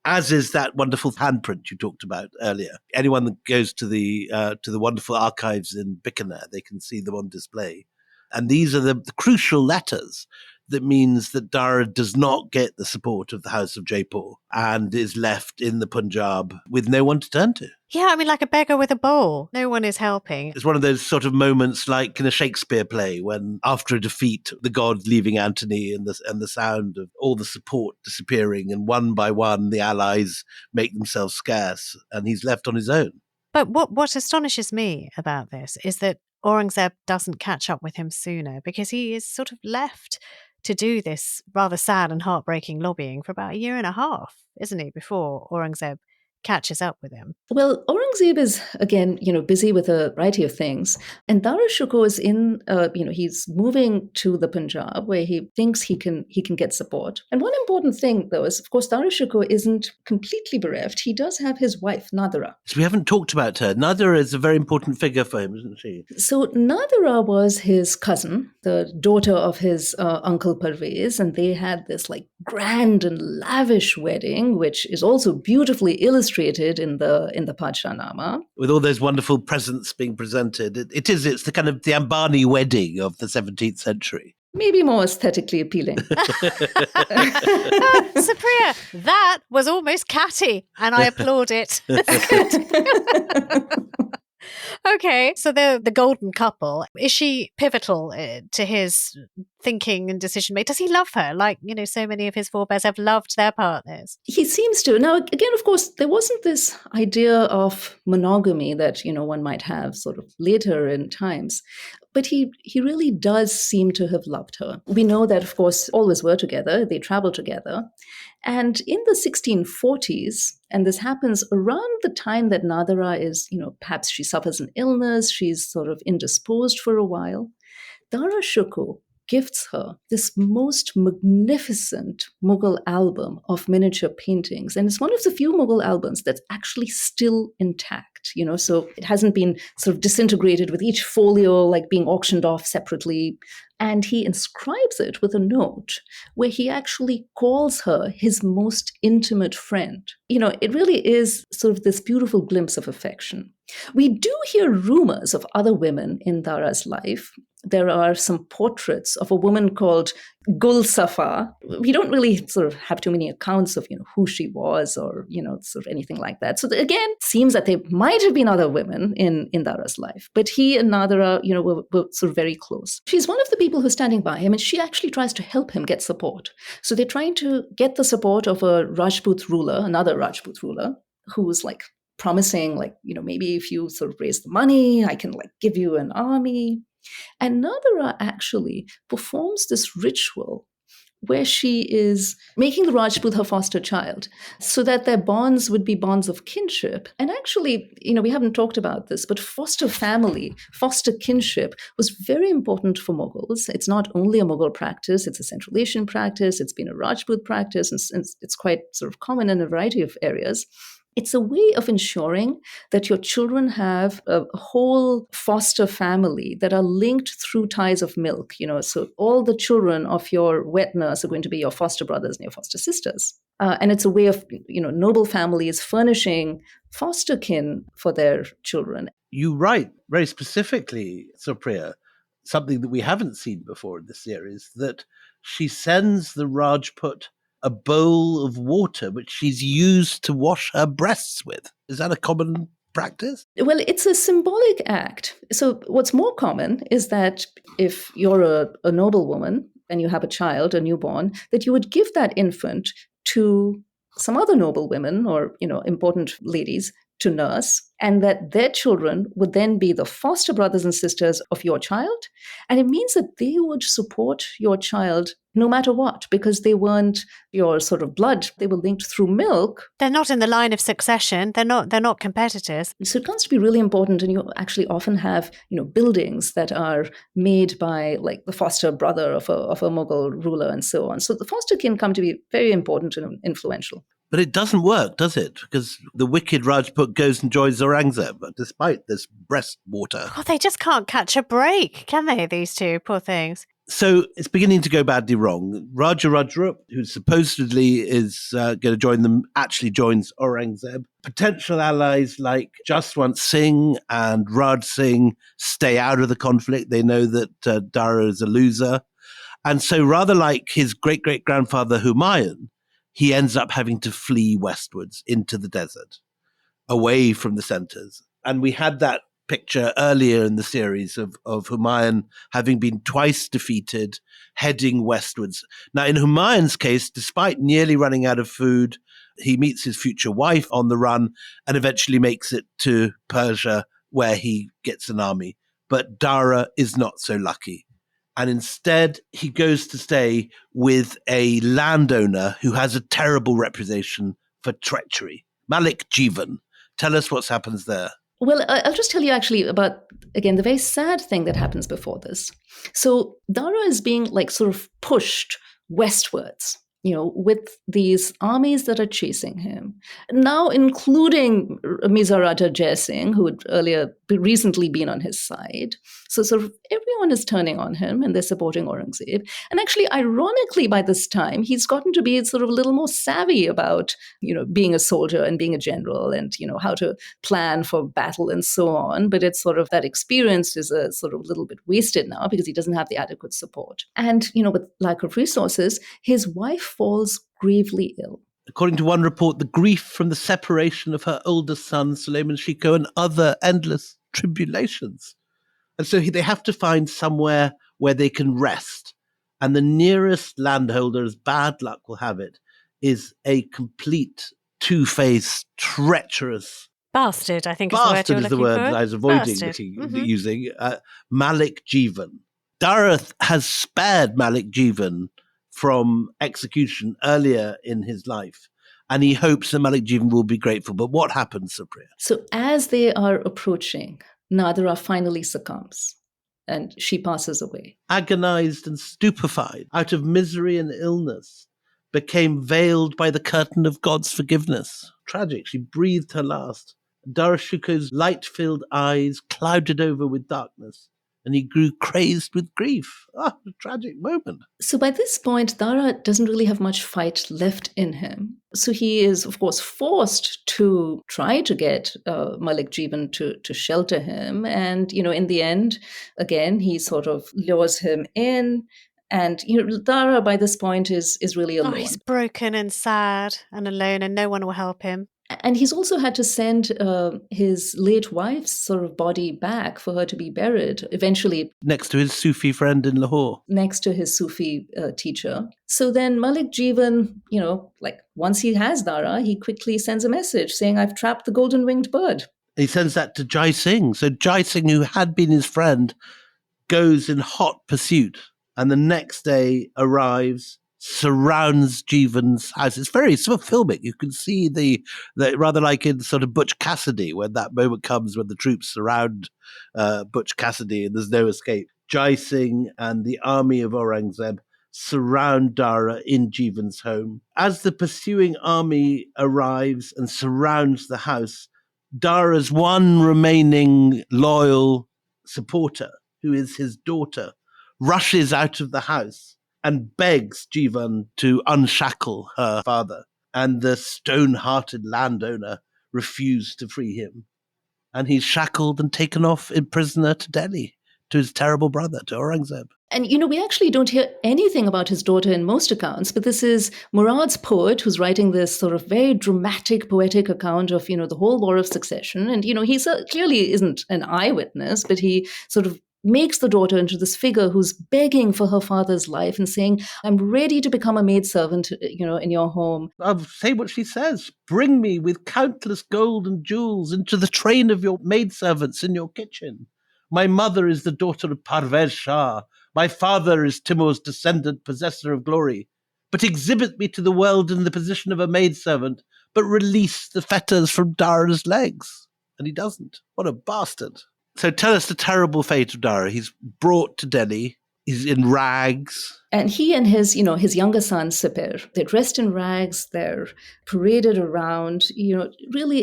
Speaker 1: as is that wonderful handprint you talked about earlier. Anyone that goes to the wonderful archives in Bikaner, they can see them on display. And these are the crucial letters that means that Dara does not get the support of the House of Jaipur and is left in the Punjab with no one to turn to.
Speaker 4: Yeah, I mean, like a beggar with a bowl. No one is helping.
Speaker 1: It's one of those sort of moments like in a Shakespeare play when after a defeat, the god leaving Antony and the sound of all the support disappearing, and one by one the allies make themselves scarce and he's left on his own.
Speaker 4: But what astonishes me about this is that Aurangzeb doesn't catch up with him sooner, because he is sort of left to do this rather sad and heartbreaking lobbying for about a year and a half, isn't he, before Aurangzeb catches up with him.
Speaker 5: Well, Aurangzeb is, again, busy with a variety of things. And Dara Shukoh is he's moving to the Punjab where he thinks he can get support. And one important thing, though, is, of course, Dara Shukoh isn't completely bereft. He does have his wife, Nadira.
Speaker 1: So we haven't talked about her. Nadira is a very important figure for him, isn't she?
Speaker 5: So Nadira was his cousin, the daughter of his uncle Parvez, and they had this grand and lavish wedding, which is also beautifully illustrated in the Padshahnama.
Speaker 1: With all those wonderful presents being presented. It's the kind of the Ambani wedding of the 17th century.
Speaker 5: Maybe more aesthetically appealing.
Speaker 4: Supriya, that was almost catty, and I applaud it. Okay, so they're the golden couple. Is she pivotal to his thinking and decision making? Does he love her? So many of his forebears have loved their partners.
Speaker 5: He seems to. Now, again, of course, there wasn't this idea of monogamy that, one might have sort of later in times. But he really does seem to have loved her. We know that, of course, always were together. They traveled together. And in the 1640s, and this happens around the time that Nadira is, perhaps she suffers an illness, she's sort of indisposed for a while, Dara Shukoh gifts her this most magnificent Mughal album of miniature paintings. And it's one of the few Mughal albums that's actually still intact, so it hasn't been sort of disintegrated with each folio being auctioned off separately. And he inscribes it with a note where he actually calls her his most intimate friend. It really is sort of this beautiful glimpse of affection. We do hear rumors of other women in Dara's life. There are some portraits of a woman called Gul Safa. We don't really sort of have too many accounts of, who she was or, sort of anything like that. So again, it seems that there might have been other women in Dara's life, but he and Nadira, were sort of very close. She's one of the people who's standing by him, and she actually tries to help him get support. So they're trying to get the support of a Rajput ruler, another Rajput ruler, who's promising, maybe if you sort of raise the money, I can give you an army. And Nadira actually performs this ritual where she is making the Rajput her foster child so that their bonds would be bonds of kinship. And actually, we haven't talked about this, but foster family, foster kinship was very important for Mughals. It's not only a Mughal practice, it's a Central Asian practice, it's been a Rajput practice, and it's quite sort of common in a variety of areas. It's a way of ensuring that your children have a whole foster family that are linked through ties of milk. So all the children of your wet nurse are going to be your foster brothers and your foster sisters. And it's a way of, noble families furnishing foster kin for their children.
Speaker 1: You write very specifically, Supriya, something that we haven't seen before in the series, that she sends the Rajput a bowl of water which she's used to wash her breasts with. Is that a common practice?
Speaker 5: Well, it's a symbolic act. So what's more common is that if you're a noblewoman and you have a child, a newborn, that you would give that infant to some other noblewomen or, important ladies to nurse, and that their children would then be the foster brothers and sisters of your child. And it means that they would support your child no matter what, because they weren't your sort of blood. They were linked through milk.
Speaker 4: They're not in the line of succession. They're not competitors.
Speaker 5: So it comes to be really important. And you actually often have, buildings that are made by the foster brother of a Mughal ruler and so on. So the foster kin come to be very important and influential.
Speaker 1: But it doesn't work, does it? Because the wicked Rajput goes and joins Aurangzeb, despite this breast water.
Speaker 4: Oh, they just can't catch a break, can they, these two poor things?
Speaker 1: So it's beginning to go badly wrong. Raja Rajrup, who supposedly is going to join them, actually joins Aurangzeb. Potential allies like Jaswant Singh and Raj Singh stay out of the conflict. They know that Dara is a loser. And so rather like his great-great-grandfather Humayun, he ends up having to flee westwards into the desert, away from the centers. And we had that picture earlier in the series of Humayun having been twice defeated, heading westwards. Now, in Humayun's case, despite nearly running out of food, he meets his future wife on the run and eventually makes it to Persia, where he gets an army But Dara is not so lucky. And instead, he goes to stay with a landowner who has a terrible reputation for treachery, Malik Jivan. Tell us what happens there.
Speaker 5: Well, I'll just tell you actually about, again, the very sad thing that happens before this. So Dara is being sort of pushed westwards, with these armies that are chasing him. Now, including Mizarata Jai Singh, who had recently been on his side. So sort of everyone is turning on him and they're supporting Aurangzeb. And actually, ironically, by this time, he's gotten to be sort of a little more savvy about, being a soldier and being a general and, how to plan for battle and so on. But it's sort of that experience is a sort of a little bit wasted now because he doesn't have the adequate support. And, with lack of resources, his wife falls gravely ill.
Speaker 1: According to one report, the grief from the separation of her oldest son, Murad Shukoh, and other endless tribulations. And so they have to find somewhere where they can rest. And the nearest landholder, as bad luck will have it, is a complete two-faced, treacherous
Speaker 4: bastard, I think
Speaker 1: bastard
Speaker 4: is the word
Speaker 1: I was avoiding using. Malik Jivan. Dara has spared Malik Jivan from execution earlier in his life. And he hopes that Malik Jivan will be grateful. But what happens, Supriya?
Speaker 5: So as they are approaching, Nadira finally succumbs and she passes away.
Speaker 1: Agonized and stupefied, out of misery and illness, became veiled by the curtain of God's forgiveness. Tragic. She breathed her last. Dara Shukoh's light-filled eyes clouded over with darkness, and he grew crazed with grief. A tragic moment.
Speaker 5: So by this point, Dara doesn't really have much fight left in him. So he is, of course, forced to try to get Malik Jivan to shelter him. And, in the end, again, he sort of lures him in. And Dara, by this point, is really alone.
Speaker 4: Oh, he's broken and sad and alone, and no one will help him.
Speaker 5: And he's also had to send his late wife's sort of body back for her to be buried, eventually.
Speaker 1: Next to his Sufi friend in Lahore.
Speaker 5: Next to his Sufi teacher. So then Malik Jivan, once he has Dara, he quickly sends a message saying, "I've trapped the golden-winged bird."
Speaker 1: He sends that to Jai Singh. So Jai Singh, who had been his friend, goes in hot pursuit. And the next day arrives, surrounds Jivan's house. It's very sort of filmic. You can see the rather like in sort of Butch Cassidy, when that moment comes when the troops surround Butch Cassidy and there's no escape. Jai Singh and the army of Aurangzeb surround Dara in Jivan's home. As the pursuing army arrives and surrounds the house, Dara's one remaining loyal supporter, who is his daughter, rushes out of the house and begs Jivan to unshackle her father. And the stone-hearted landowner refused to free him. And he's shackled and taken off in prisoner to Delhi, to his terrible brother, to Aurangzeb.
Speaker 5: And, we actually don't hear anything about his daughter in most accounts, but this is Murad's poet who's writing this sort of very dramatic, poetic account of, the whole War of Succession. And, he clearly isn't an eyewitness, but he sort of makes the daughter into this figure who's begging for her father's life and saying, "I'm ready to become a maidservant, in your home."
Speaker 1: I'll say what she says. "Bring me with countless gold and jewels into the train of your maidservants in your kitchen. My mother is the daughter of Parvez Shah. My father is Timur's descendant, possessor of glory. But exhibit me to the world in the position of a maidservant, but release the fetters from Dara's legs." And he doesn't. What a bastard. So tell us the terrible fate of Dara. He's brought to Delhi. He's in rags.
Speaker 5: And he and his younger son, Sipir, they're dressed in rags. They're paraded around, really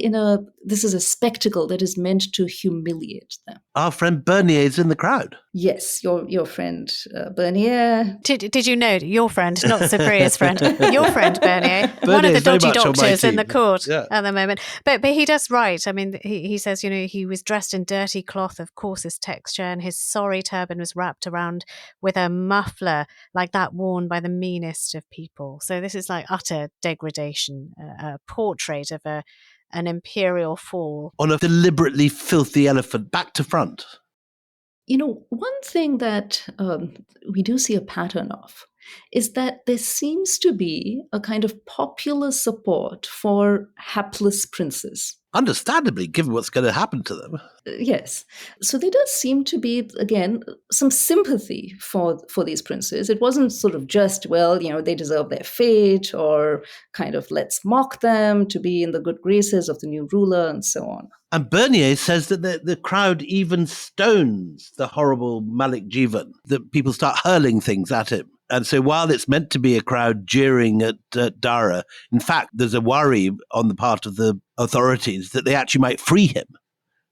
Speaker 5: this is a spectacle that is meant to humiliate them.
Speaker 1: Our friend Bernier is in the crowd.
Speaker 5: Yes, your friend Bernier.
Speaker 4: Did you know your friend, not Sipir's friend, your friend Bernier, one of the dodgy doctors in the court at the moment. But he does write. I mean, he says, he was dressed in dirty cloth of coarsest texture, and his sorry turban was wrapped around with a muffler like that worn by the meanest of people. So this is like utter degradation, a portrait of an imperial fall.
Speaker 1: On a deliberately filthy elephant, back to front.
Speaker 5: One thing that we do see a pattern of is that there seems to be a kind of popular support for hapless princes.
Speaker 1: Understandably, given what's going to happen to them.
Speaker 5: Yes. So there does seem to be, again, some sympathy for these princes. It wasn't sort of just, well, they deserve their fate, or kind of let's mock them to be in the good graces of the new ruler and so on.
Speaker 1: And Bernier says that the crowd even stones the horrible Malik Jivan, that people start hurling things at him. And so while it's meant to be a crowd jeering at Dara, in fact, there's a worry on the part of the authorities that they actually might free him.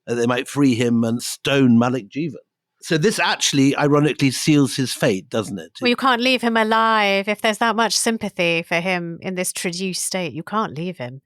Speaker 1: They might free him and stone Malik Jivan. So this actually, ironically, seals his fate, doesn't it?
Speaker 4: Well, you can't leave him alive. If there's that much sympathy for him in this traduced state, you can't leave him.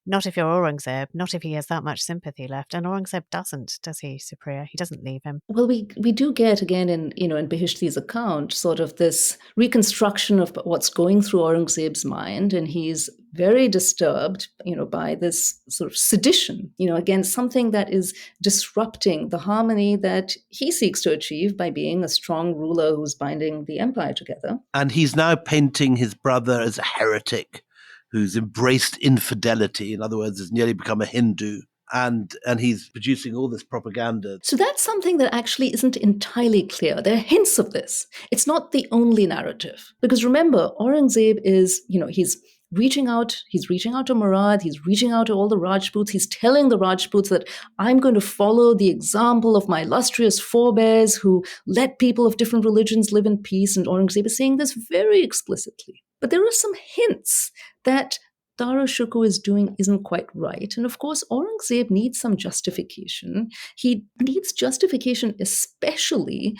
Speaker 4: Not if you're Aurangzeb, not if he has that much sympathy left. And Aurangzeb doesn't, does he, Supriya? He doesn't leave him.
Speaker 5: Well, we do get, again, in Behishti's account, sort of this reconstruction of what's going through Aurangzeb's mind. And he's very disturbed, by this sort of sedition, against something that is disrupting the harmony that he seeks to achieve by being a strong ruler who's binding the empire together.
Speaker 1: And he's now painting his brother as a heretic who's embraced infidelity, in other words, has nearly become a Hindu, and he's producing all this propaganda.
Speaker 5: So that's something that actually isn't entirely clear. There are hints of this. It's not the only narrative. Because remember, Aurangzeb is, he's reaching out to Murad, he's reaching out to all the Rajputs, he's telling the Rajputs that I'm going to follow the example of my illustrious forebears who let people of different religions live in peace, and Aurangzeb is saying this very explicitly. But there are some hints that Dara Shukoh is doing isn't quite right. And of course, Aurangzeb needs some justification. He needs justification especially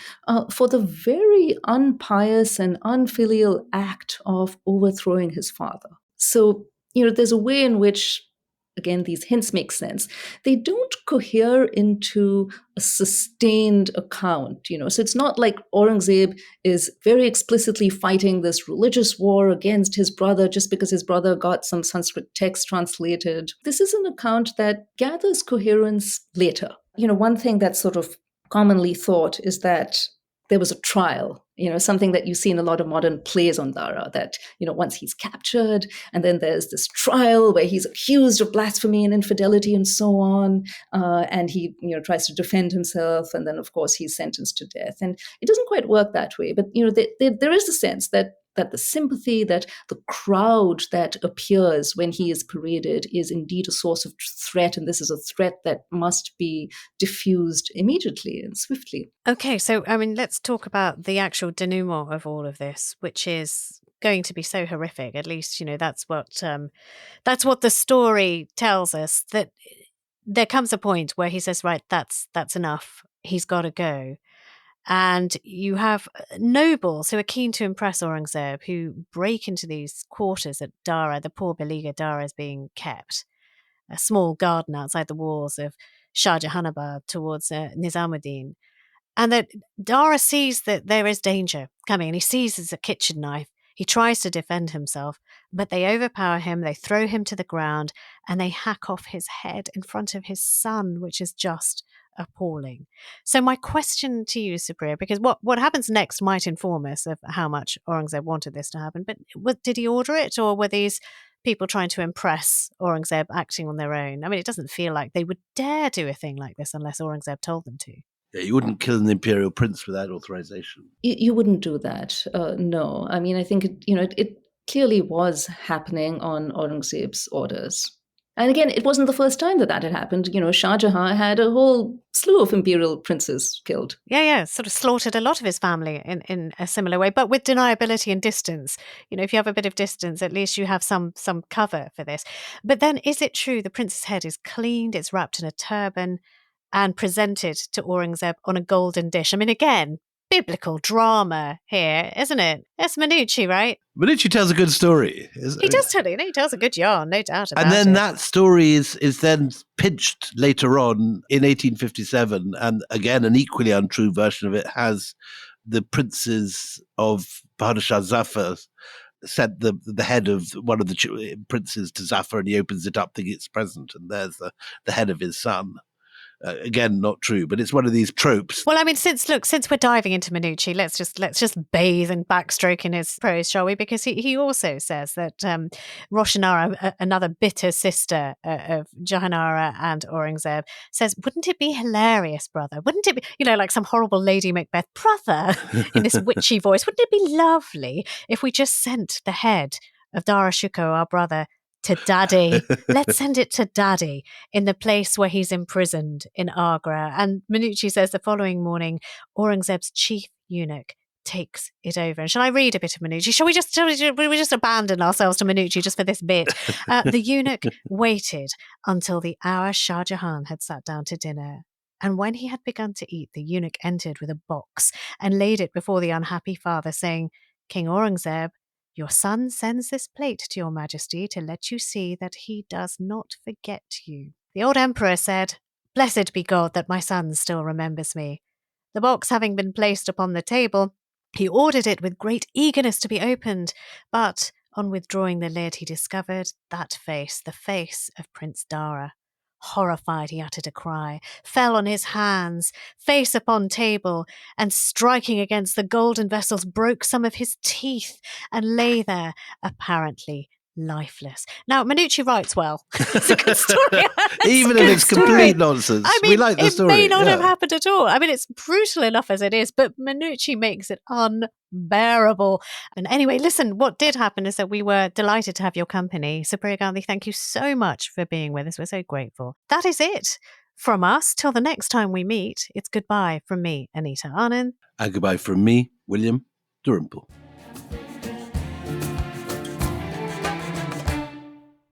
Speaker 5: for the very unpious and unfilial act of overthrowing his father. So, there's a way in which, again, these hints make sense. They don't cohere into a sustained account, So it's not like Aurangzeb is very explicitly fighting this religious war against his brother just because his brother got some Sanskrit text translated. This is an account that gathers coherence later. One thing that's sort of commonly thought is that there was a trial, something that you see in a lot of modern plays on Dara, that, once he's captured, and then there's this trial where he's accused of blasphemy and infidelity and so on, and he, tries to defend himself, and then, of course, he's sentenced to death. And it doesn't quite work that way, but, there is a sense that the sympathy, that the crowd that appears when he is paraded is indeed a source of threat, and this is a threat that must be diffused immediately and swiftly.
Speaker 4: Okay, so, let's talk about the actual denouement of all of this, which is going to be so horrific. At least, that's what the story tells us, that there comes a point where he says, right, that's enough. He's got to go. And you have nobles who are keen to impress Aurangzeb, who break into these quarters at Dara, the poor beleaguered Dara is being kept, a small garden outside the walls of Shah Jahanabad towards Nizamuddin. And that Dara sees that there is danger coming, and he seizes a kitchen knife. He tries to defend himself, but they overpower him, they throw him to the ground, and they hack off his head in front of his son, which is just appalling. So my question to you, Supriya, because what happens next might inform us of how much Aurangzeb wanted this to happen, but did he order it, or were these people trying to impress Aurangzeb acting on their own? It doesn't feel like they would dare do a thing like this unless Aurangzeb told them to.
Speaker 1: Yeah, you wouldn't kill an imperial prince without authorization.
Speaker 5: You wouldn't do that. No. I think it clearly was happening on Aurangzeb's orders. And again, it wasn't the first time that had happened. Shah Jahan had a whole slew of imperial princes killed.
Speaker 4: Yeah, sort of slaughtered a lot of his family in a similar way, but with deniability and distance. If you have a bit of distance, at least you have some cover for this. But then, is it true the prince's head is cleaned, it's wrapped in a turban, and presented to Aurangzeb on a golden dish? Again, biblical drama here, isn't it? It's Minucci, right?
Speaker 1: Minucci tells a good story.
Speaker 4: He does tell it. He tells a good yarn, no doubt about it.
Speaker 1: And then that story is then pitched later on in 1857, and again, an equally untrue version of it has the princes of Bahadur Shah Zafar sent the head of one of the princes to Zafar, and he opens it up thinking it's a present, and there's the head of his son. Again, not true, but it's one of these tropes.
Speaker 4: Well, I mean, since we're diving into Minucci, let's just bathe and backstroke in his prose, shall we? Because he also says that Roshanara, another bitter sister of Jahanara and Aurangzeb, says, "Wouldn't it be hilarious, brother? Wouldn't it be, like some horrible Lady Macbeth, brother, in this witchy voice? Wouldn't it be lovely if we just sent the head of Dara Shukoh, our brother, to Daddy? Let's send it to Daddy in the place where he's imprisoned in Agra." And Minucci says the following morning, Aurangzeb's chief eunuch takes it over. And shall I read a bit of Minucci? Shall we just abandon ourselves to Minucci just for this bit? The eunuch waited until the hour Shah Jahan had sat down to dinner. And when he had begun to eat, the eunuch entered with a box and laid it before the unhappy father, saying, "King Aurangzeb, your son sends this plate to your majesty to let you see that he does not forget you." The old emperor said, "Blessed be God that my son still remembers me." The box having been placed upon the table, he ordered it with great eagerness to be opened, but on withdrawing the lid, he discovered that face, the face of Prince Dara. Horrified, he uttered a cry, fell on his hands, face upon table, and striking against the golden vessels, broke some of his teeth and lay there, apparently lifeless. Now, Minucci writes well. It's a good story.
Speaker 1: Even if it's complete nonsense.
Speaker 4: I mean,
Speaker 1: we like the story.
Speaker 4: It may not have happened at all. I mean, it's brutal enough as it is, but Minucci makes it unbearable. And anyway, listen, what did happen is that we were delighted to have your company. Supriya Gandhi, thank you so much for being with us. We're so grateful. That is it from us. Till the next time we meet, it's goodbye from me, Anita Anand.
Speaker 1: And goodbye from me, William Dalrymple.